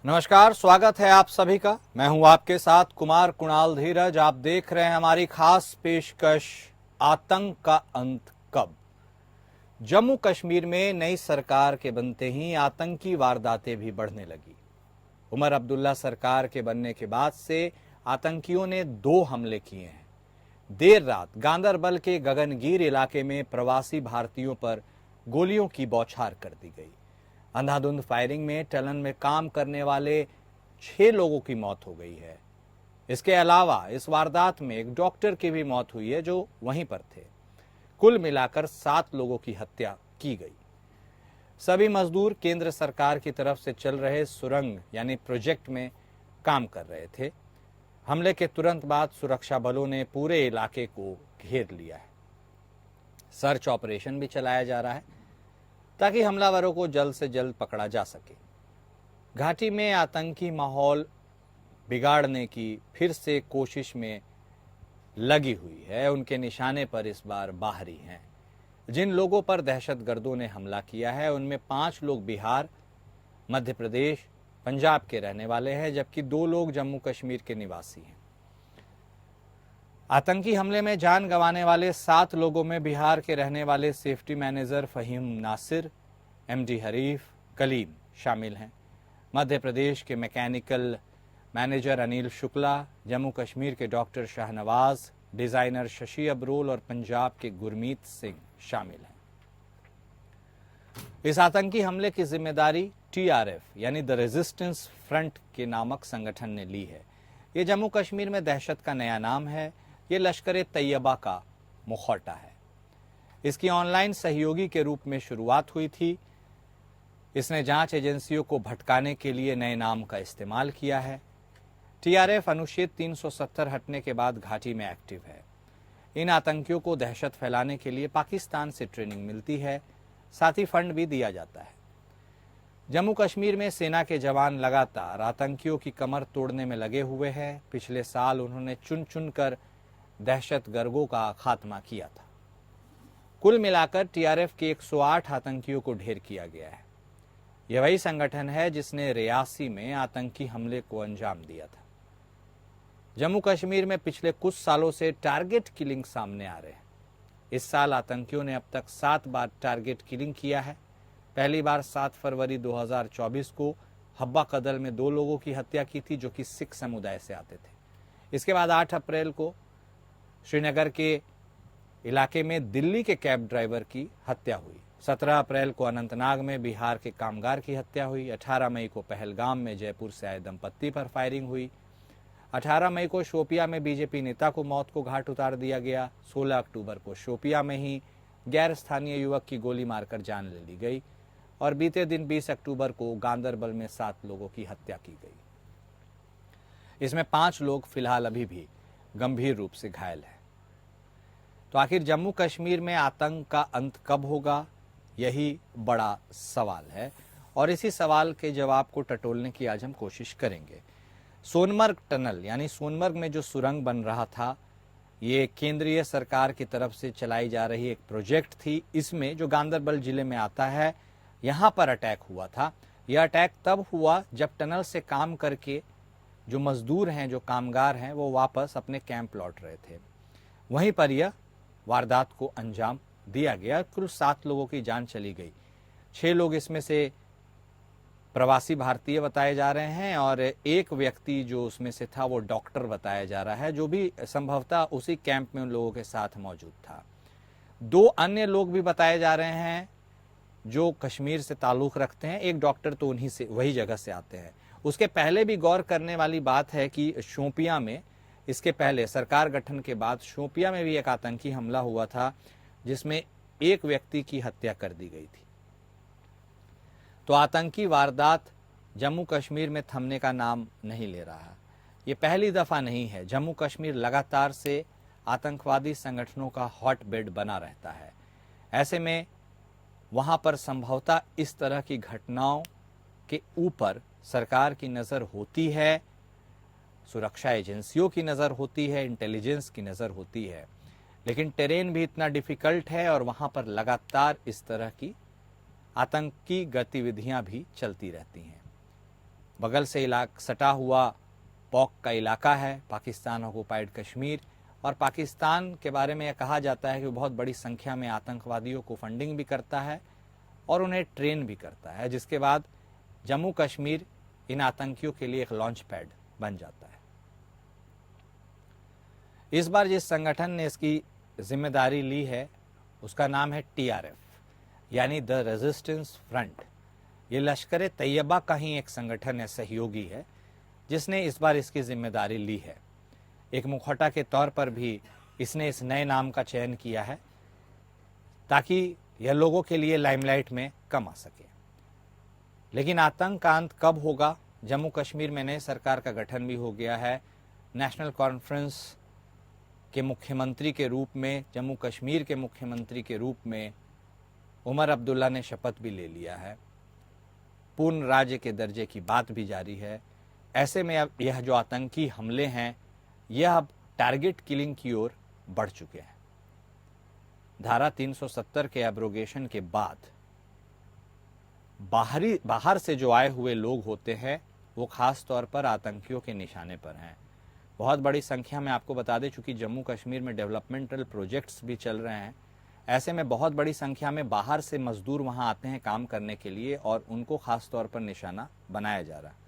नमस्कार, स्वागत है आप सभी का। मैं हूं आपके साथ कुमार कुणाल धीरज। आप देख रहे हैं हमारी खास पेशकश आतंक का अंत कब। जम्मू कश्मीर में नई सरकार के बनते ही आतंकी वारदातें भी बढ़ने लगी। उमर अब्दुल्ला सरकार के बनने के बाद से आतंकियों ने 2 हमले किए हैं। देर रात गांदरबल के गगनगीर इलाके में प्रवासी भारतीयों पर गोलियों की बौछार कर दी गई। अंधाधुंध फायरिंग में टनल में काम करने वाले 6 लोगों की मौत हो गई है। इसके अलावा इस वारदात में एक डॉक्टर की भी मौत हुई है जो वहीं पर थे। कुल मिलाकर 7 लोगों की हत्या की गई। सभी मजदूर केंद्र सरकार की तरफ से चल रहे सुरंग यानी प्रोजेक्ट में काम कर रहे थे। हमले के तुरंत बाद सुरक्षा बलों ने पूरे इलाके को घेर लिया है। सर्च ऑपरेशन भी चलाया जा रहा है ताकि हमलावरों को जल्द से जल्द पकड़ा जा सके। घाटी में आतंकी माहौल बिगाड़ने की फिर से कोशिश में लगी हुई है। उनके निशाने पर इस बार बाहरी हैं। जिन लोगों पर दहशतगर्दों ने हमला किया है उनमें 5 लोग बिहार, मध्य प्रदेश, पंजाब के रहने वाले हैं, जबकि 2 लोग जम्मू कश्मीर के निवासी हैं। आतंकी हमले में जान गंवाने वाले 7 लोगों में बिहार के रहने वाले safety manager Fahim Nasir, MD Harif, Kalim शामिल हैं। मध्य प्रदेश के मैकेनिकल मैनेजर अनिल शुक्ला, जम्मू कश्मीर के डॉक्टर शाहनवाज, डिजाइनर शशि अब्रोल और पंजाब के गुरमीत सिंह शामिल हैं। इस आतंकी हमले की जिम्मेदारी टीआरएफ यानी द रेजिस्टेंस फ्रंट के नामक संगठन ने ली है। ये जम्मू कश्मीर में दहशत का नया नाम है। ये लश्कर तैयबा का मुखौटा है। इसकी ऑनलाइन सहयोगी के रूप में शुरुआत हुई थी। इसने जांच एजेंसियों को भटकाने के लिए नए नाम का इस्तेमाल किया है। टीआरएफ अनुच्छेद 370 हटने के बाद घाटी में एक्टिव है। इन आतंकियों को दहशत फैलाने के लिए पाकिस्तान से ट्रेनिंग मिलती है, साथ ही फंड भी दिया जाता है। जम्मू कश्मीर में सेना के जवान लगातार आतंकियों की कमर तोड़ने में लगे हुए हैं। पिछले साल उन्होंने चुन चुन कर दहशतगर्दों का खात्मा किया था। कुल मिलाकर टीआरएफ के 108 आतंकियों को ढेर किया गया है। यह वही संगठन है जिसने रियासी में आतंकी हमले को अंजाम दिया था। जम्मू कश्मीर में पिछले कुछ सालों से टारगेट किलिंग सामने आ रहे हैं। इस साल आतंकियों ने अब तक 7 बार टारगेट किलिंग किया है। पहली बार 7 फरवरी 2024 को हब्बा कदल में 2 लोगों की हत्या की थी जो कि सिख समुदाय से आते थे। इसके बाद 8 अप्रैल को श्रीनगर के इलाके में दिल्ली के कैब ड्राइवर की हत्या हुई। 17 अप्रैल को अनंतनाग में बिहार के कामगार की हत्या हुई। 18 मई को पहलगाम में जयपुर से आए दंपत्ति पर फायरिंग हुई। 18 मई को शोपिया में बीजेपी नेता को मौत को घाट उतार दिया गया। 16 अक्टूबर को शोपिया में ही गैर स्थानीय युवक की गोली मारकर जान ले ली गई और बीते दिन 20 अक्टूबर को गांदरबल में 7 लोगों की हत्या की गई। इसमें 5 लोग फिलहाल अभी भी गंभीर रूप से घायल हैं। तो आखिर जम्मू कश्मीर में आतंक का अंत कब होगा, यही बड़ा सवाल है और इसी सवाल के जवाब को टटोलने की आज हम कोशिश करेंगे। सोनमर्ग टनल यानी सोनमर्ग में जो सुरंग बन रहा था, ये केंद्रीय सरकार की तरफ से चलाई जा रही एक प्रोजेक्ट थी। इसमें जो गांदरबल जिले में आता है, यहाँ पर अटैक हुआ था। यह अटैक तब हुआ जब टनल से काम करके जो मजदूर हैं, जो कामगार हैं, वो वापस अपने कैंप लौट रहे थे। वहीं पर यह वारदात को अंजाम दिया गया। कुल 7 लोगों की जान चली गई। 6 लोग इसमें से प्रवासी भारतीय बताए जा रहे हैं और एक व्यक्ति जो उसमें से था वो डॉक्टर बताया जा रहा है, जो भी संभवतः उसी कैंप में उन लोगों के साथ मौजूद था। 2 अन्य लोग भी बताए जा रहे हैं जो कश्मीर से ताल्लुक रखते हैं। एक डॉक्टर तो उन्हीं से, वही जगह से आते हैं। उसके पहले भी गौर करने वाली बात है कि शोपिया में, इसके पहले सरकार गठन के बाद शोपिया में भी एक आतंकी हमला हुआ था जिसमें एक व्यक्ति की हत्या कर दी गई थी। तो आतंकी वारदात जम्मू कश्मीर में थमने का नाम नहीं ले रहा। ये पहली दफा नहीं है। जम्मू कश्मीर लगातार से आतंकवादी संगठनों का हॉटबेड बना रहता है। ऐसे में वहां पर संभवतः इस तरह की घटनाओं के ऊपर सरकार की नजर होती है, सुरक्षा एजेंसियों की नजर होती है, इंटेलिजेंस की नजर होती है, लेकिन टेरेन भी इतना डिफिकल्ट है और वहां पर लगातार इस तरह की आतंकी गतिविधियां भी चलती रहती हैं। बगल से सटा हुआ पॉक का इलाका है, पाकिस्तान ऑक्युपाइड कश्मीर। और पाकिस्तान के बारे में यह कहा जाता है कि वो बहुत बड़ी संख्या में आतंकवादियों को फंडिंग भी करता है और उन्हें ट्रेन भी करता है, जिसके बाद जम्मू कश्मीर इन आतंकियों के लिए एक लॉन्च पैड बन जाता है। इस बार जिस संगठन ने इसकी जिम्मेदारी ली है उसका नाम है TRF, यानी द रेजिस्टेंस फ्रंट। ये लश्कर तैयबा का ही एक संगठन है, सहयोगी है, जिसने इस बार इसकी जिम्मेदारी ली है। एक मुखौटा के तौर पर भी इसने इस नए नाम का चयन किया है ताकि यह लोगों के लिए लाइमलाइट में कम आ सके। लेकिन आतंक का अंत कब होगा? जम्मू कश्मीर में नई सरकार का गठन भी हो गया है। नेशनल कॉन्फ्रेंस के मुख्यमंत्री के रूप में, जम्मू कश्मीर के मुख्यमंत्री के रूप में उमर अब्दुल्ला ने शपथ भी ले लिया है। पूर्ण राज्य के दर्जे की बात भी जारी है। ऐसे में अब यह जो आतंकी हमले हैं यह अब टारगेट किलिंग की ओर बढ़ चुके हैं। धारा 370 के एब्रोगेशन के बाद बाहर से जो आए हुए लोग होते हैं वो खास तौर पर आतंकियों के निशाने पर हैं। बहुत बड़ी संख्या में, आपको बता दें, चूंकि जम्मू कश्मीर में डेवलपमेंटल प्रोजेक्ट्स भी चल रहे हैं, ऐसे में बहुत बड़ी संख्या में बाहर से मजदूर वहां आते हैं काम करने के लिए और उनको खास तौर पर निशाना बनाया जा रहा है।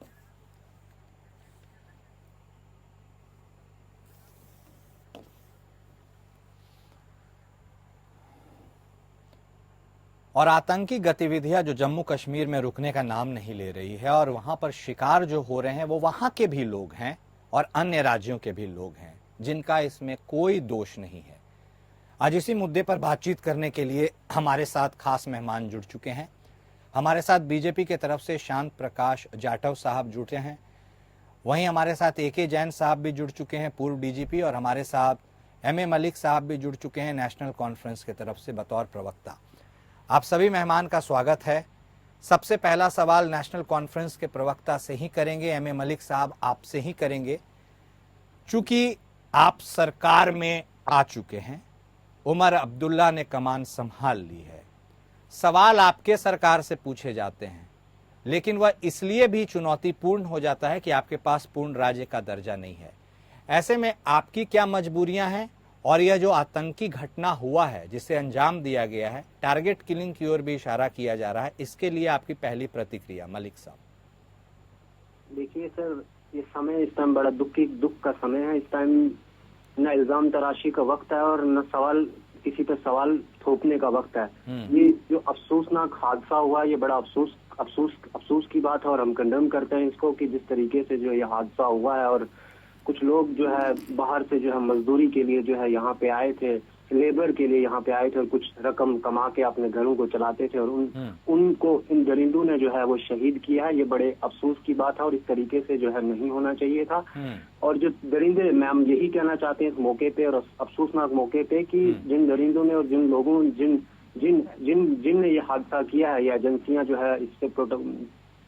और आतंकी गतिविधियां जो जम्मू कश्मीर में रुकने का नाम नहीं ले रही है और वहां पर शिकार जो हो रहे हैं वो वहां के भी लोग हैं और अन्य राज्यों के भी लोग हैं, जिनका इसमें कोई दोष नहीं है। आज इसी मुद्दे पर बातचीत करने के लिए हमारे साथ खास मेहमान जुड़ चुके हैं। हमारे साथ बीजेपी के तरफ से शांत प्रकाश जाटव साहब जुटे हैं, वहीं हमारे साथ AK जैन साहब भी जुड़ चुके हैं, पूर्व DGP, और हमारे साथ MA मलिक साहब भी जुड़ चुके हैं नेशनल कॉन्फ्रेंस की तरफ से बतौर प्रवक्ता। आप सभी मेहमान का स्वागत है। सबसे पहला सवाल नेशनल कॉन्फ्रेंस के प्रवक्ता से ही करेंगे। MA मलिक साहब, आपसे ही करेंगे। चूंकि आप सरकार में आ चुके हैं, उमर अब्दुल्ला ने कमान संभाल ली है, सवाल आपके सरकार से पूछे जाते हैं, लेकिन वह इसलिए भी चुनौतीपूर्ण हो जाता है कि आपके पास पूर्ण राज्य का दर्जा नहीं है। ऐसे में आपकी क्या मजबूरियां हैं और यह जो आतंकी घटना हुआ है जिसे अंजाम दिया गया है, टारगेट किलिंग की ओर भी इशारा किया जा रहा है, इसके लिए आपकी पहली प्रतिक्रिया मलिक साहब। देखिए सर, ये समय इस टाइम बड़ा दुख का समय है। इस टाइम न इल्जाम तराशी का वक्त है और न किसी पे सवाल थोपने का वक्त है। ये जो अफसोसनाक हादसा हुआ, ये बड़ा अफसोस की बात है और हम कंडेम करते हैं इसको कि जिस तरीके से जो ये हादसा हुआ है। और कुछ लोग जो है बाहर से जो है मजदूरी के लिए जो है यहाँ पे आए थे, लेबर के लिए यहाँ पे आए थे और कुछ रकम कमा के अपने घरों को चलाते थे और उनको इन दरिंदों ने जो है वो शहीद किया है। ये बड़े अफसोस की बात है और इस तरीके से जो है नहीं होना चाहिए था। और जो दरिंदे, मैं हम यही कहना चाहते हैं इस मौके पे और अफसोसनाक मौके पे कि जिन दरिंदों ने और जिन लोगों जिन ने ये हादसा किया है, या एजेंसियां जो है इस पे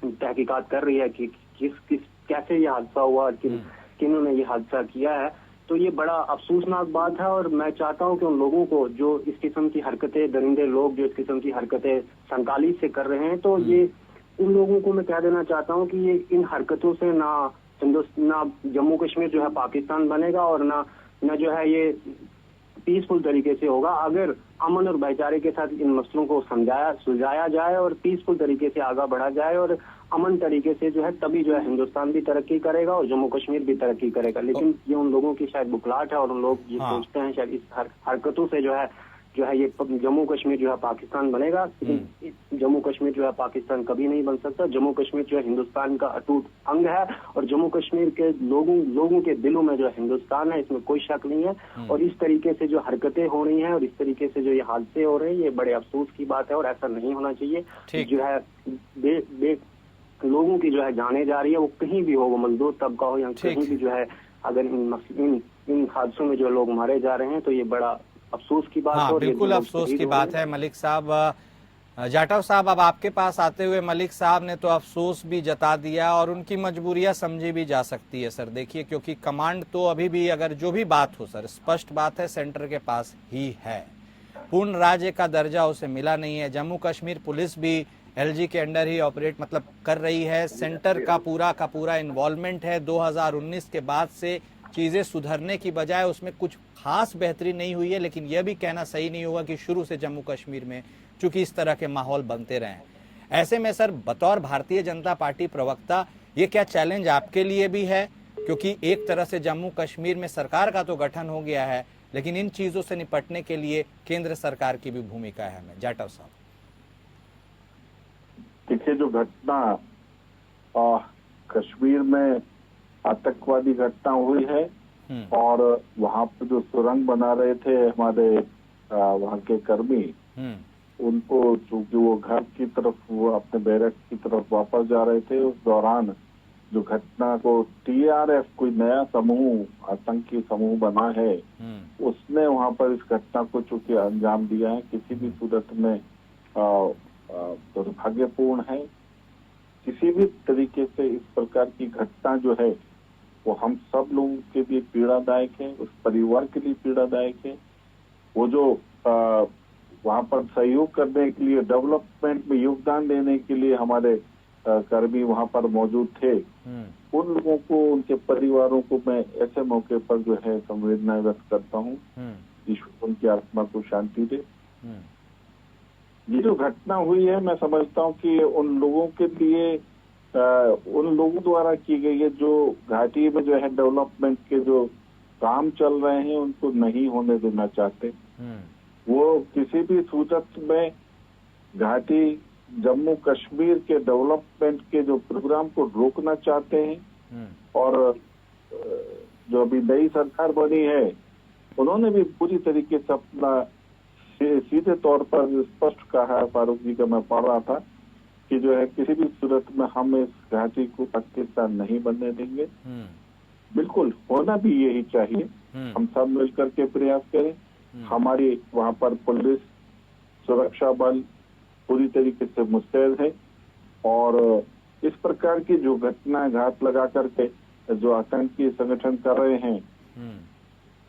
तहकीकात कर रही है कि कैसे ये हादसा हुआ और किन्होंने ये हादसा किया है, तो ये बड़ा अफसोसनाक बात है। और मैं चाहता हूं कि उन लोगों को जो इस किस्म की हरकतें, दरिंदे लोग जो इस किस्म की हरकतें संकाली से कर रहे हैं, तो ये उन लोगों को मैं कह देना चाहता हूं कि ये इन हरकतों से ना जम्मू कश्मीर जो है पाकिस्तान बनेगा और ना जो है ये पीसफुल तरीके से होगा। अगर अमन और भाईचारे के साथ इन मसलों को सुलझाया जाए और पीसफुल तरीके से आगे बढ़ा जाए और अमन तरीके से जो है, तभी जो है हिंदुस्तान भी तरक्की करेगा और जम्मू कश्मीर भी तरक्की करेगा। लेकिन ये उन लोगों की शायद बुखलाहट है और उन लोग ये सोचते हैं शायद इस हरकतों से जो है ये जम्मू कश्मीर जो है पाकिस्तान बनेगा। लेकिन जम्मू कश्मीर जो है पाकिस्तान कभी नहीं बन सकता। जम्मू कश्मीर जो है हिंदुस्तान का अटूट अंग है और जम्मू कश्मीर के लोगों के दिलों में जो है हिंदुस्तान है, इसमें कोई शक नहीं है। और इस तरीके से जो हरकतें हो रही हैं और इस तरीके से जो ये हादसे हो रहे हैं, ये बड़े अफसोस की बात है और ऐसा नहीं होना चाहिए। जो है लोगों की जो है जाने जा रही है, वो कहीं भी हो, वो मजदूर तबका हो या कहीं भी जो है, अगर इन हादसों में जो लोग मारे जा रहे हैं तो ये बड़ा अफसोस की बात है। बिल्कुल अफसोस की बात है मलिक साहब। जाटव साहब, अब आपके पास आते हुए मलिक साहब ने तो अफसोस भी जता दिया और उनकी मजबूरियां समझी भी जा सकती है सर। देखिए, क्योंकि कमांड तो अभी भी, अगर जो भी बात हो सर, स्पष्ट बात है, सेंटर के पास ही है। पूर्ण राज्य का दर्जा उसे मिला नहीं है। जम्मू कश्मीर पुलिस भी एलजी के अंडर ही ऑपरेट मतलब कर रही है, सेंटर का पूरा इन्वॉल्वमेंट है। 2019 के बाद से चीजें सुधरने की बजाय उसमें कुछ खास बेहतरी नहीं हुई है, लेकिन यह भी कहना सही नहीं होगा कि शुरू से जम्मू कश्मीर में चूंकि इस तरह के माहौल बनते रहे। ऐसे में सर, बतौर भारतीय जनता पार्टी प्रवक्ता, ये क्या चैलेंज आपके लिए भी है? क्योंकि एक तरह से जम्मू कश्मीर में सरकार का तो गठन हो गया है, लेकिन इन चीजों से निपटने के लिए केंद्र सरकार की भी भूमिका है। हमें जाटव साहब, देखिए, जो घटना कश्मीर में आतंकवादी घटना हुई है और वहां पर जो सुरंग बना रहे थे हमारे वहां के कर्मी, उनको चूंकि वो घर की तरफ, वो अपने बैरक की तरफ वापस जा रहे थे, उस दौरान जो घटना को टीआरएफ कोई नया समूह, आतंकी समूह बना है, उसने वहां पर इस घटना को चूंकि अंजाम दिया है, किसी भी सूरत में दुर्भाग्यपूर्ण है। किसी भी तरीके से इस प्रकार की घटना जो है वो हम सब लोगों के लिए पीड़ादायक है, उस परिवार के लिए पीड़ादायक है। वो जो वहां पर सहयोग करने के लिए, डेवलपमेंट में योगदान देने के लिए हमारे कर्मी वहां पर मौजूद थे, उन लोगों को, उनके परिवारों को मैं ऐसे मौके पर जो है संवेदना व्यक्त करता हूँ। ईश्वर उनकी आत्मा को शांति दे। ये जो घटना हुई है, मैं समझता हूँ कि उन लोगों के लिए, उन लोगों द्वारा की गई है जो घाटी में जो है डेवलपमेंट के जो काम चल रहे हैं, उनको नहीं होने देना चाहते। वो किसी भी सूरत में घाटी, जम्मू कश्मीर के डेवलपमेंट के जो प्रोग्राम को रोकना चाहते हैं। और जो अभी नई सरकार बनी है, उन्होंने भी पूरी तरीके से अपना सीधे तौर पर स्पष्ट कहा है, फारूक जी का मैं पढ़ रहा था, कि जो है किसी भी सूरत में हम इस घाटी को पाकिस्तान नहीं बनने देंगे। बिल्कुल होना भी यही चाहिए। हम सब मिलकर के प्रयास करें। हमारी वहां पर पुलिस, सुरक्षा बल पूरी तरीके से मुस्तैद है और इस प्रकार की जो घटना घात लगा करके जो आतंकी संगठन कर रहे हैं,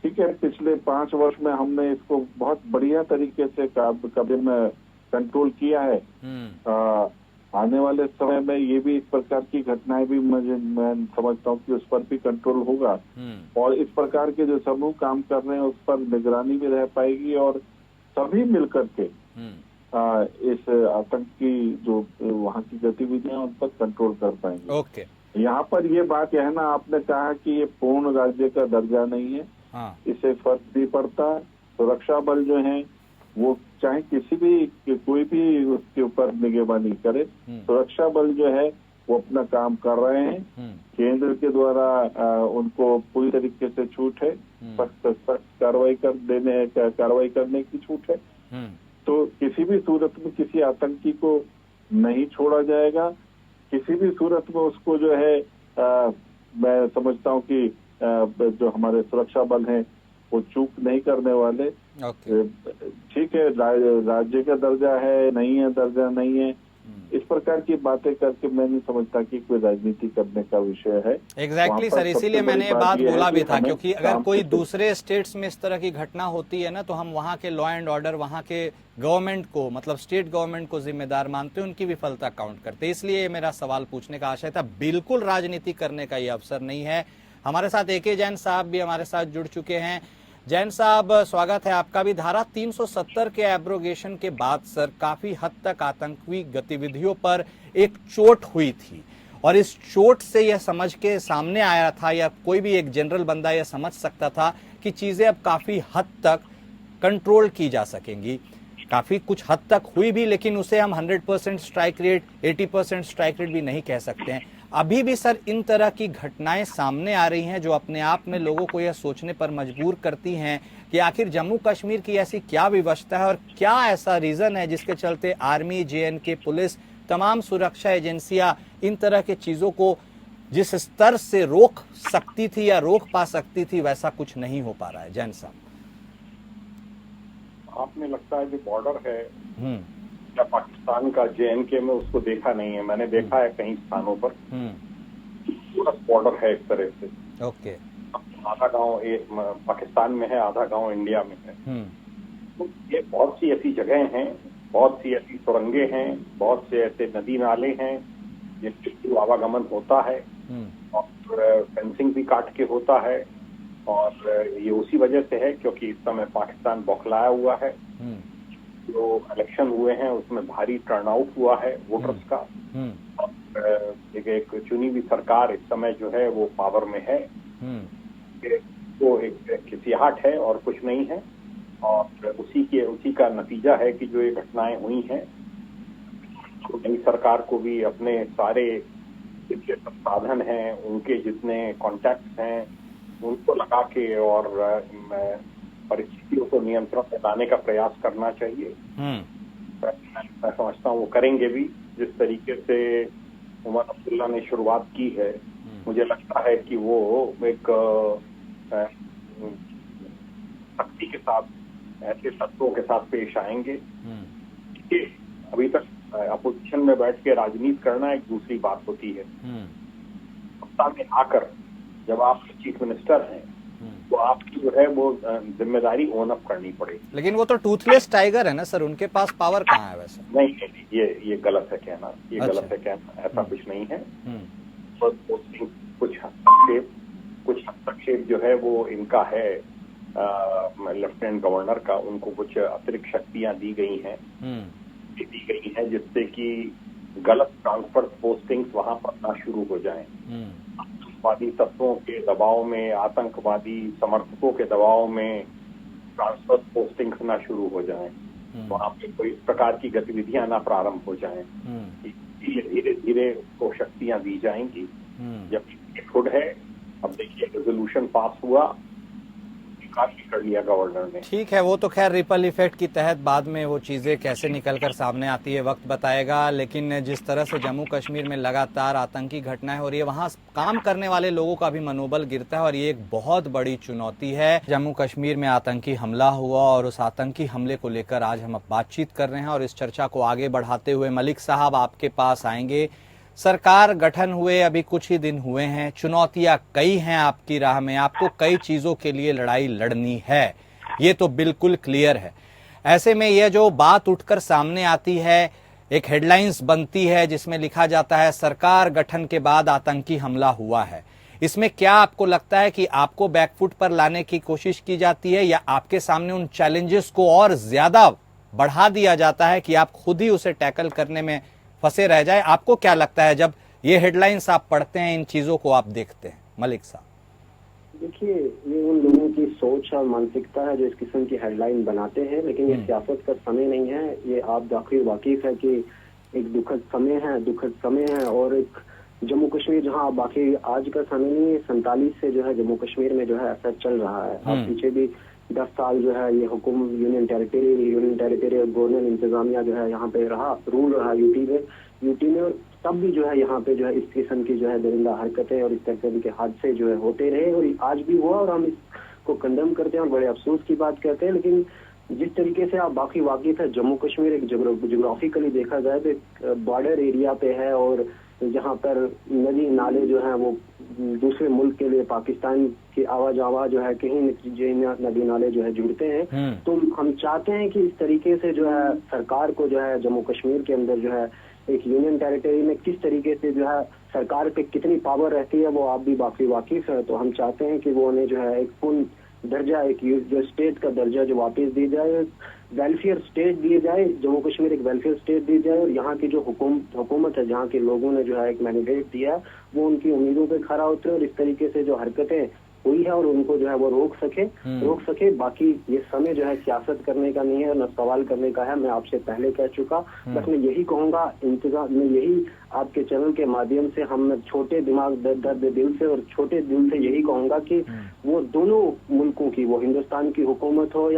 ठीक है, पिछले 5 वर्ष में हमने इसको बहुत बढ़िया तरीके से कब्जे में कंट्रोल किया है। आने वाले समय में ये भी, इस प्रकार की घटनाएं भी मैं समझता हूँ कि उस पर भी कंट्रोल होगा और इस प्रकार के जो समूह काम कर रहे हैं उस पर निगरानी भी रह पाएगी और सभी मिलकर के इस आतंकी जो वहाँ की गतिविधियां उन पर कंट्रोल कर पाएंगे। ओके, यहाँ पर ये बात है ना, आपने कहा कि ये पूर्ण राज्य का दर्जा नहीं है। इससे फर्क नहीं पड़ता। सुरक्षा बल जो है वो चाहे किसी भी, कोई भी उसके ऊपर निगरानी करे, सुरक्षा बल जो है वो अपना काम कर रहे हैं। केंद्र के द्वारा उनको पूरी तरीके से छूट है, सख्त कार्रवाई करने की छूट है। तो किसी भी सूरत में किसी आतंकी को नहीं छोड़ा जाएगा। किसी भी सूरत में उसको जो है मैं समझता हूँ कि जो हमारे सुरक्षा बल हैं वो चूक नहीं करने वाले। ठीक है, राज्य का दर्जा है, नहीं है दर्जा नहीं है, इस प्रकार की बातें करके मैं नहीं समझता कि कोई राजनीति करने का विषय है। एग्जैक्टली सर, इसीलिए मैंने ये बात बोला भी था, क्योंकि अगर कोई दूसरे स्टेट्स में इस तरह की घटना होती है ना, तो हम वहाँ के लॉ एंड ऑर्डर, वहाँ के गवर्नमेंट को, मतलब स्टेट गवर्नमेंट को जिम्मेदार मानते हैं, उनकी विफलता काउंट करते हैं। इसलिए ये मेरा सवाल पूछने का आशय था। बिल्कुल राजनीति करने का ये अवसर नहीं है। हमारे साथ AK जैन साहब भी हमारे साथ जुड़ चुके हैं। जैन साहब, स्वागत है आपका भी। धारा 370 के एब्रोगेशन के बाद सर काफी हद तक आतंकी गतिविधियों पर एक चोट हुई थी और इस चोट से यह समझ के सामने आया था, या कोई भी एक जनरल बंदा यह समझ सकता था कि चीजें अब काफी हद तक कंट्रोल की जा सकेंगी। काफी कुछ हद तक हुई भी, लेकिन उसे हम 100% स्ट्राइक रेट, 80% स्ट्राइक रेट भी नहीं कह सकते हैं। अभी भी सर इन तरह की घटनाएं सामने आ रही हैं जो अपने आप में लोगों को यह सोचने पर मजबूर करती हैं कि आखिर जम्मू कश्मीर की ऐसी क्या व्यवस्था है और क्या ऐसा रीजन है जिसके चलते आर्मी, JNK पुलिस, तमाम सुरक्षा एजेंसियां इन तरह के चीजों को जिस स्तर से रोक सकती थी या रोक पा सकती थी, वैसा कुछ नहीं हो पा रहा है। जैन साहब, आपने लगता है जो बॉर्डर है या पाकिस्तान का JNK में, उसको देखा नहीं है। मैंने देखा है कई स्थानों पर पूरा बॉर्डर है एक तरह से। ओके, आधा गांव पाकिस्तान में है, आधा गांव इंडिया में है। तो ये बहुत सी ऐसी जगह हैं बहुत सी ऐसी सुरंगें हैं, बहुत से ऐसे नदी नाले हैं जिससे आवागमन होता है और फेंसिंग भी काट के होता है। और ये उसी वजह से है क्योंकि इस समय पाकिस्तान बौखलाया हुआ है। जो इलेक्शन हुए हैं उसमें भारी टर्नआउट हुआ है वोटर्स का। और एक चुनी हुई सरकार इस समय जो है वो पावर में है। वो एक खिसियाहट है और कुछ नहीं है। और उसी का नतीजा है कि जो ये घटनाएं हुई हैं, तो नई सरकार को भी अपने सारे जितने संसाधन हैं, उनके जितने कॉन्टैक्ट्स हैं, उनको लगा के और परिस्थितियों को नियंत्रण में लाने का प्रयास करना चाहिए। मैं समझता हूँ वो करेंगे भी। जिस तरीके से उमर अब्दुल्ला ने शुरुआत की है, मुझे लगता है कि वो एक शक्ति के साथ, ऐसे तत्वों के साथ पेश आएंगे। अभी तक अपोजिशन में बैठ के राजनीति करना एक दूसरी बात होती है। सत्ता में आकर जब आप चीफ मिनिस्टर हैं तो आपकी जो है वो जिम्मेदारी ओन अप करनी पड़ेगी। लेकिन वो तो टूथलेस टाइगर है ना सर, उनके पास पावर कहाँ है वैसे? नहीं, ये गलत है कहना, ये अच्छा। गलत है कहना, ऐसा कुछ नहीं है। कुछ हस्तक्षेप जो है वो इनका है, लेफ्टिनेंट गवर्नर का। उनको कुछ अतिरिक्त शक्तियां दी गई हैं जिससे कि गलत ट्रांसफर पोस्टिंग्स वहां पर ना शुरू हो जाएं। आतंकवादी तत्वों के दबाव में, आतंकवादी समर्थकों के दबाव में ट्रांसफर पोस्टिंग्स ना शुरू हो जाएं, वहां पे कोई प्रकार की गतिविधियां ना प्रारंभ हो जाएं। धीरे धीरे उसको शक्तियां दी जाएंगी। जब खुद है, अब देखिए रेजोल्यूशन पास हुआ, कर लिया गवर्नर ने। ठीक है, वो तो खैर रिपल इफेक्ट की तहत बाद में वो चीजें कैसे निकलकर सामने आती है वक्त बताएगा। लेकिन जिस तरह से जम्मू कश्मीर में लगातार आतंकी घटनाएं हो रही है, वहां काम करने वाले लोगों का भी मनोबल गिरता है और ये एक बहुत बड़ी चुनौती है। जम्मू कश्मीर में आतंकी हमला हुआ और उस आतंकी हमले को लेकर आज हम बातचीत कर रहे हैं और इस चर्चा को आगे बढ़ाते हुए मलिक साहब आपके पास आएंगे। सरकार गठन हुए अभी कुछ ही दिन हुए हैं, चुनौतियां कई हैं आपकी राह में, आपको कई चीजों के लिए लड़ाई लड़नी है, ये तो बिल्कुल क्लियर है। ऐसे में यह जो बात उठकर सामने आती है, एक हेडलाइंस बनती है जिसमें लिखा जाता है सरकार गठन के बाद आतंकी हमला हुआ है। इसमें क्या आपको लगता है कि आपको बैकफुट पर लाने की कोशिश की जाती है या आपके सामने उन चैलेंजेस को और ज्यादा बढ़ा दिया जाता है कि आप खुद ही उसे टैकल करने में फंसे रह जाए? आपको क्या लगता है जब ये हेडलाइंस आप पढ़ते हैं, इन चीजों को आप देखते हैं? मलिक साहब देखिए, ये उन लोगों की सोच और मानसिकता है जो इस किस्म की हेडलाइन बनाते हैं, लेकिन ये सियासत का समय नहीं है। ये आप वाकिफ है कि एक दुखद समय है और एक जम्मू कश्मीर जहां बाकी आज का समय नहीं है, 47 से जो है जम्मू कश्मीर में जो है ऐसा चल रहा है। अब पीछे भी 10 साल जो है ये हुकुम यूनियन टेरिटरी और गवर्नर इंतजामिया जो है यहाँ पे रूल रहा यूटी में, तब भी जो है यहाँ पे जो है इस किस्म की जो है दरिंदा हरकतें और इस तरह के हादसे जो है होते रहे और आज भी हुआ और हम इसको कंडेम करते हैं और बड़े अफसोस की बात कहते हैं। लेकिन जिस तरीके से आप बाकी वाकिफ है, जम्मू कश्मीर एक जोग्राफिकली देखा जाए तो एक बॉर्डर एरिया पे है और जहाँ पर नदी नाले जो है वो दूसरे मुल्क के लिए पाकिस्तान की आवाज जो है कहीं नदी नाले जो है जुड़ते हैं। तो हम चाहते हैं कि इस तरीके से जो है सरकार को जो है जम्मू कश्मीर के अंदर जो है एक यूनियन टेरिटरी में किस तरीके से जो है सरकार पे कितनी पावर रहती है वो आप भी बाकी वाकिफ है। तो हम चाहते हैं कि वो उन्हें जो है एक पूर्ण दर्जा, एक जो स्टेट का दर्जा जो वापस दी जाए, वेलफेयर स्टेट दिए जाए, जम्मू कश्मीर एक वेलफेयर स्टेट दी जाए और यहाँ की जो हुकूमत है, जहाँ के लोगों ने जो है एक मैंडेट दिया, वो उनकी उम्मीदों पे खरा उतरे और इस तरीके से जो हरकतें हुई है और उनको जो है वो रोक सके। बाकी ये समय जो है सियासत करने का नहीं है और न सवाल करने का है। मैं आपसे पहले कह चुका, बस मैं यही कहूंगा, मैं यही आपके चैनल के माध्यम से हम छोटे दिमाग दर्द दिल से और छोटे दिल से यही कहूंगा कि वो दोनों मुल्कों की, वो हिंदुस्तान की हुकूमत हो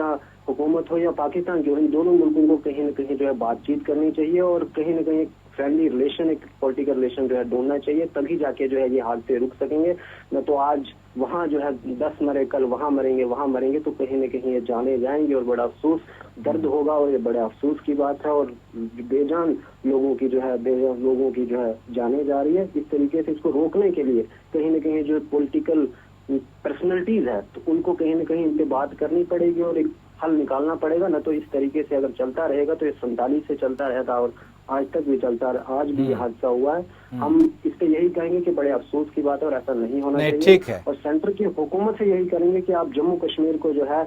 या पाकिस्तान की, इन दोनों मुल्कों को कहीं न कहीं जो है बातचीत करनी चाहिए और कहीं न कहीं फ्रेंडली रिलेशन, एक पॉलिटिकल रिलेशन जो है ढूंढना चाहिए, तभी जाके जो है ये हादसे रुक सकेंगे। न तो आज वहाँ जो है 10 मरे, कल वहाँ मरेंगे तो कहीं न कहीं ये जाने जाएंगे और बड़ा अफसोस दर्द होगा और ये बड़े अफसोस की बात है और बेजान लोगों की जो है जाने जा रही है। इस तरीके से इसको रोकने के लिए कहीं न कहीं जो पॉलिटिकल पर्सनैलिटीज है तो उनको कहीं न कहीं इन पे बात करनी पड़ेगी और एक हल निकालना पड़ेगा, न तो इस तरीके से अगर चलता रहेगा तो ये 47 से चलता रहता और आज तक भी चलता रहा। आज भी ये हादसा हुआ है। हम इस पे यही कहेंगे कि बड़े अफसोस की बात है और ऐसा नहीं होना चाहिए। ठीक है। और सेंटर की हुकूमत से यही करेंगे कि आप जम्मू कश्मीर को जो है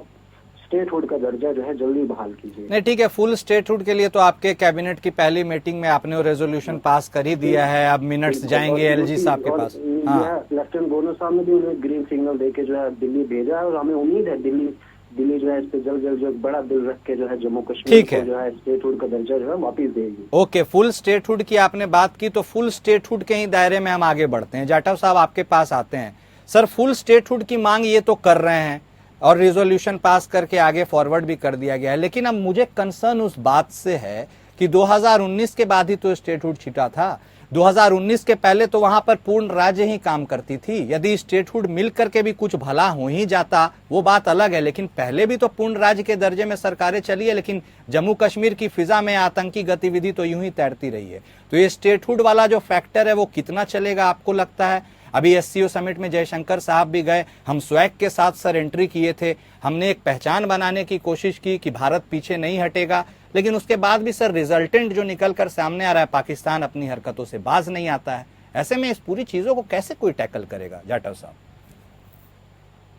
स्टेटहुड का दर्जा जो है जल्दी बहाल कीजिए। नहीं ठीक है, फुल स्टेटहुड के लिए तो आपके कैबिनेट की पहली मीटिंग में आपने वो रेजोल्यूशन पास कर ही दिया है। अब मिनट्स जाएंगे एलजी साहब के पास। हाँ, लेफ्टिनेंट गवर्नर साहब ने भी उन्हें ग्रीन सिग्नल देके जो है दिल्ली भेजा है और हमें उम्मीद है दिल्ली जो है इस पे जल्द जो बड़ा दिल रख के जो है जम्मू कश्मीर को जो है स्टेटहुड का दर्जा जो है वापिस देगी। ओके, फुल स्टेटहुड की आपने बात की तो फुल स्टेटहुड के ही दायरे में हम आगे बढ़ते हैं। जाटव साहब आपके पास आते हैं। सर, फुल स्टेटहुड की मांग ये तो कर रहे हैं और रिजोल्यूशन पास करके आगे फॉरवर्ड भी कर दिया गया है, लेकिन अब मुझे कंसर्न उस बात से है कि 2019 के बाद ही तो स्टेटहुड छिटा था। 2019 के पहले तो वहां पर पूर्ण राज्य ही काम करती थी। यदि स्टेटहुड मिल करके भी कुछ भला हो ही जाता वो बात अलग है, लेकिन पहले भी तो पूर्ण राज्य के दर्जे में सरकारें चली है, लेकिन जम्मू कश्मीर की फिजा में आतंकी गतिविधि तो यूं ही तैरती रही है। तो ये स्टेटहुड वाला जो फैक्टर है वो कितना चलेगा आपको लगता है? अभी एससीओ समिट में जयशंकर साहब भी गए, हम स्वैग के साथ सर एंट्री किए थे, हमने एक पहचान बनाने की कोशिश की कि भारत पीछे नहीं हटेगा, लेकिन उसके बाद भी सर रिजल्टेंट जो निकल कर सामने आ रहा है, पाकिस्तान अपनी हरकतों से बाज नहीं आता है। ऐसे में इस पूरी चीजों को कैसे कोई टैकल करेगा जाटव साहब?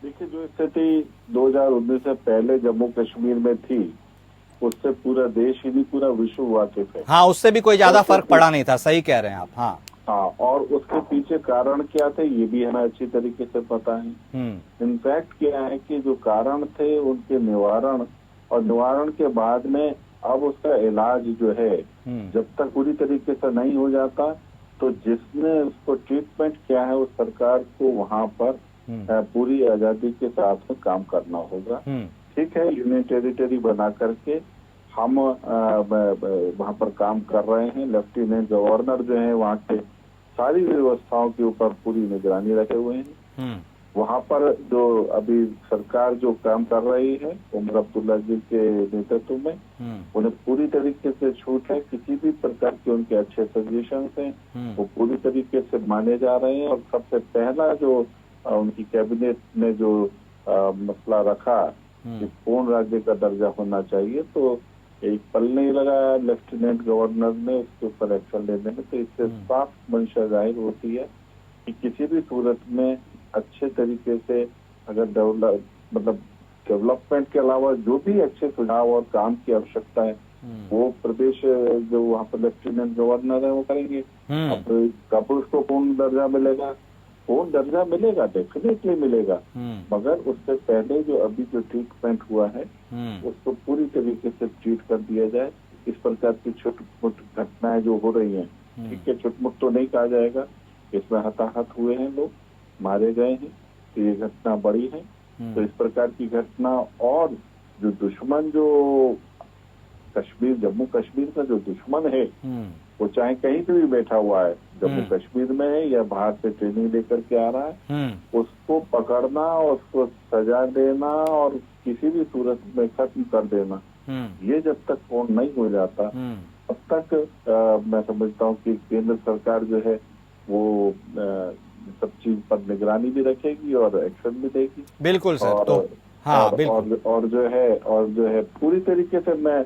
देखिए, जो स्थिति 2019 से पहले जम्मू कश्मीर में थी उससे पूरा देश ही नहीं पूरा विश्व वाकिफ है। हाँ, उससे भी कोई ज्यादा फर्क पड़ा नहीं था, सही कह रहे हैं आप। हाँ, और उसके पीछे कारण क्या थे ये भी हमें अच्छी तरीके से पता है। इनफैक्ट क्या है कि जो कारण थे उनके निवारण और निवारण के बाद में अब उसका इलाज जो है जब तक पूरी तरीके से नहीं हो जाता तो जिसने उसको ट्रीटमेंट किया है उस सरकार को वहाँ पर पूरी आजादी के साथ में काम करना होगा। ठीक है, यूनियन टेरिटरी बना करके हम वहाँ पर काम कर रहे हैं। लेफ्टिनेंट गवर्नर जो है वहाँ के सारी व्यवस्थाओं के ऊपर पूरी निगरानी रखे हुए हैं। वहाँ पर जो अभी सरकार जो काम कर रही है उमर अब्दुल्ला जी के नेतृत्व में, उन्हें पूरी तरीके से छूट है। किसी भी प्रकार के उनके अच्छे सजेशन हैं वो पूरी तरीके से माने जा रहे हैं। और सबसे पहला जो उनकी कैबिनेट ने जो मसला रखा कि पूर्ण राज्य का दर्जा होना चाहिए, तो एक पल नहीं लगा लेफ्टिनेंट गवर्नर ने उसके ऊपर एक्शन लेने में। तो इससे साफ मंशा जाहिर होती है कि किसी भी सूरत में अच्छे तरीके से अगर डेवलपमेंट के अलावा जो भी अच्छे सुझाव और काम की आवश्यकता है वो प्रदेश जो वहाँ पर लेफ्टिनेंट गवर्नर है वो करेंगे। अब कब उसको पूर्ण दर्जा मिलेगा? पूर्ण दर्जा मिलेगा, डेफिनेटली मिलेगा, मगर उससे पहले जो अभी जो ट्रीटमेंट हुआ है उसको पूरी तरीके से ट्रीट कर दिया जाए। इस प्रकार की छोटी-मोटी घटनाएं जो हो रही हैं, ठीक है, छोट-मोट तो नहीं कहा जाएगा, इसमें हताहत हुए हैं लोग, मारे गए हैं, तो ये घटना बड़ी है। तो इस प्रकार की घटना और जो दुश्मन जो जम्मू कश्मीर का जो दुश्मन है वो चाहे कहीं पे भी बैठा हुआ है, जम्मू कश्मीर में है या बाहर से ट्रेनिंग लेकर के आ रहा है, उसको पकड़ना और उसको सजा देना और किसी भी सूरत में खत्म कर देना, ये जब तक पूर्ण नहीं हो जाता तब तक मैं समझता हूँ कि केंद्र सरकार जो है वो सब चीज पर निगरानी भी रखेगी और एक्शन भी देगी। बिल्कुल सर। तो हाँ, बिल्कुल। और जो है पूरी तरीके से मैं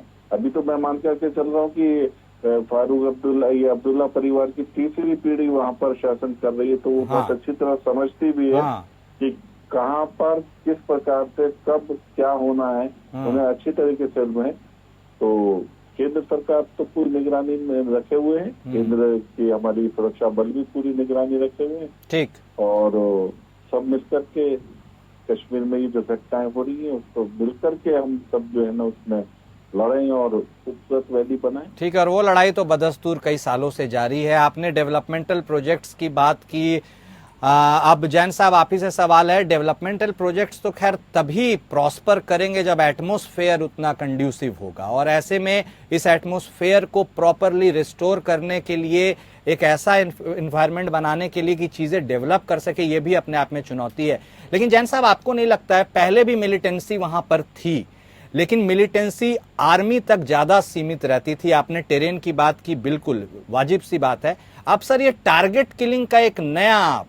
मान करके चल रहा हूँ कि फारूक अब्दुल्ला या अब्दुल्ला परिवार की तीसरी पीढ़ी वहाँ पर शासन कर रही है, तो वो बहुत अच्छी तरह समझती भी है कि कहाँ पर किस प्रकार से कब क्या होना है, उन्हें अच्छी तरीके से है। तो केंद्र सरकार तो पूरी निगरानी में रखे हुए हैं, केंद्र की हमारी सुरक्षा बल भी पूरी निगरानी रखे हुए हैं। ठीक। और सब मिलकर के कश्मीर में ये जो घटनाएं हो रही है उसको मिलकर के हम सब जो है ना उसमें लड़ाई और खूबसूरत वैली बनाएं। ठीक है, और वो लड़ाई तो बदस्तूर कई सालों से जारी है। आपने डेवलपमेंटल प्रोजेक्ट्स की बात की। अब जैन साहब आप ही से सवाल है, डेवलपमेंटल प्रोजेक्ट्स तो खैर तभी प्रॉस्पर करेंगे जब एटमॉस्फेयर उतना कंड्यूसिव होगा, और ऐसे में इस एटमॉस्फेयर को प्रॉपरली रिस्टोर करने के लिए एक ऐसा एनवायरनमेंट बनाने के लिए कि चीजें डेवलप कर सके, ये भी अपने आप में चुनौती है। लेकिन जैन साहब आपको नहीं लगता है, पहले भी मिलिटेंसी वहां पर थी, लेकिन मिलिटेंसी आर्मी तक ज्यादा सीमित रहती थी। आपने टेरेन की बात की, बिल्कुल वाजिब सी बात है। अब सर ये टारगेट किलिंग का एक नया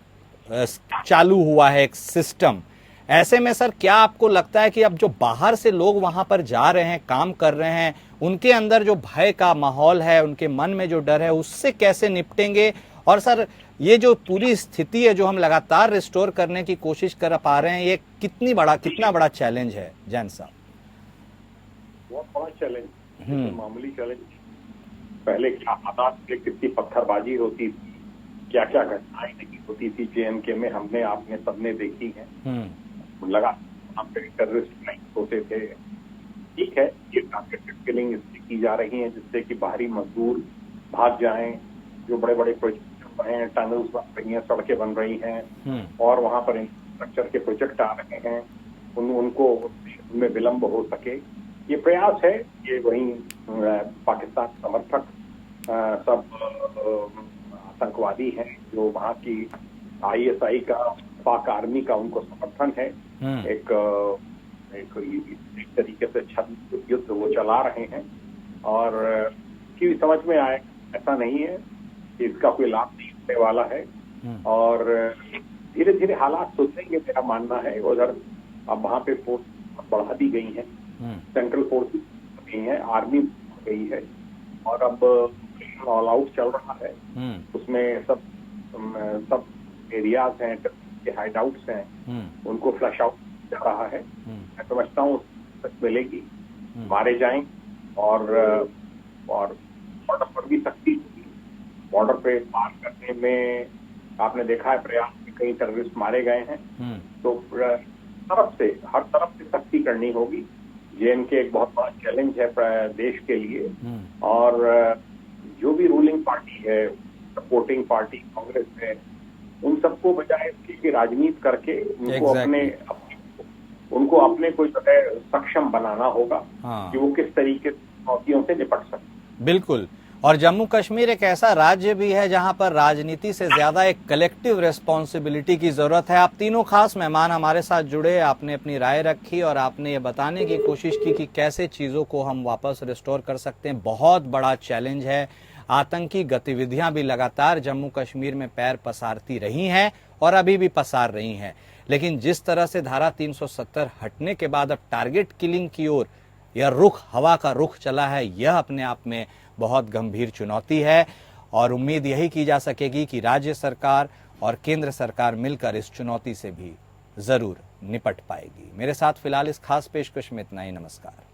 चालू हुआ है, एक सिस्टम, ऐसे में सर क्या आपको लगता है कि अब जो बाहर से लोग वहां पर जा रहे हैं, काम कर रहे हैं, उनके अंदर जो भय का माहौल है, उनके मन में जो डर है, उससे कैसे निपटेंगे? और सर ये जो पूरी स्थिति है जो हम लगातार रिस्टोर करने की कोशिश कर पा रहे हैं, ये कितना बड़ा चैलेंज है जैन साहब? बहुत बड़ा चैलेंज, मामूली चैलेंज। पहले क्या हालात थे, कितनी पत्थरबाजी होती थी, क्या क्या घटनाएं नहीं होती थी JNK में, हमने आपने सबने देखी है। लगा वहाँ पे टेररिस्ट नहीं होते थे। ठीक है, ये टारगेटेड किलिंग इसलिए की जा रही है जिससे कि बाहरी मजदूर भाग जाएं। जो बड़े बड़े प्रोजेक्ट बने हैं, टनल्स बन रही हैं, सड़कें बन रही हैं और वहाँ पर इंफ्रास्ट्रक्चर के प्रोजेक्ट आ रहे हैं, उनको उनमें विलंब हो सके, ये प्रयास है। ये वहीं पाकिस्तान समर्थक सब आतंकवादी हैं जो वहाँ की ISI का, पाक आर्मी का उनको समर्थन है। एक तरीके से छद्म युद्ध वो चला रहे हैं और की समझ में आए ऐसा नहीं है कि इसका कोई लाभ नहीं होने वाला है। और धीरे धीरे हालात सुधरेंगे, मेरा मानना है। उधर अब वहाँ पे फोर्स बढ़ा दी गई है, सेंट्रल फोर्स गई है, आर्मी गई है और अब ऑल आउट चल रहा है। उसमें सब एरियाज हैं, हाइड आउट्स हैं, उनको फ्लश आउट जा रहा है। मैं समझता हूँ तक मिलेगी, मारे जाएं और बॉर्डर पर भी सख्ती होगी। बॉर्डर पे पार करने में आपने देखा है प्रयास में कई टेररिस्ट मारे गए हैं। तो हर तरफ से सख्ती करनी होगी। JNK एक बहुत बड़ा चैलेंज है देश के लिए और जो भी रूलिंग पार्टी है, सपोर्टिंग पार्टी कांग्रेस है, उन सबको बजाय इसकी की राजनीति करके उनको अपने कोई जगह सक्षम बनाना होगा कि वो किस तरीके से चुनौतियों से निपट सके। बिल्कुल। और जम्मू कश्मीर एक ऐसा राज्य भी है जहां पर राजनीति से ज्यादा एक कलेक्टिव रेस्पॉन्सिबिलिटी की जरूरत है। आप तीनों खास मेहमान हमारे साथ जुड़े, आपने अपनी राय रखी और आपने ये बताने की कोशिश की कि कैसे चीजों को हम वापस रिस्टोर कर सकते हैं। बहुत बड़ा चैलेंज है। आतंकी गतिविधियां भी लगातार जम्मू कश्मीर में पैर पसारती रही हैं और अभी भी पसार रही हैं। लेकिन जिस तरह से धारा 370 हटने के बाद अब टारगेट किलिंग की ओर यह रुख, हवा का रुख चला है, यह अपने आप में बहुत गंभीर चुनौती है और उम्मीद यही की जा सकेगी कि राज्य सरकार और केंद्र सरकार मिलकर इस चुनौती से भी जरूर निपट पाएगी। मेरे साथ फिलहाल इस खास पेशकश में इतना ही। नमस्कार।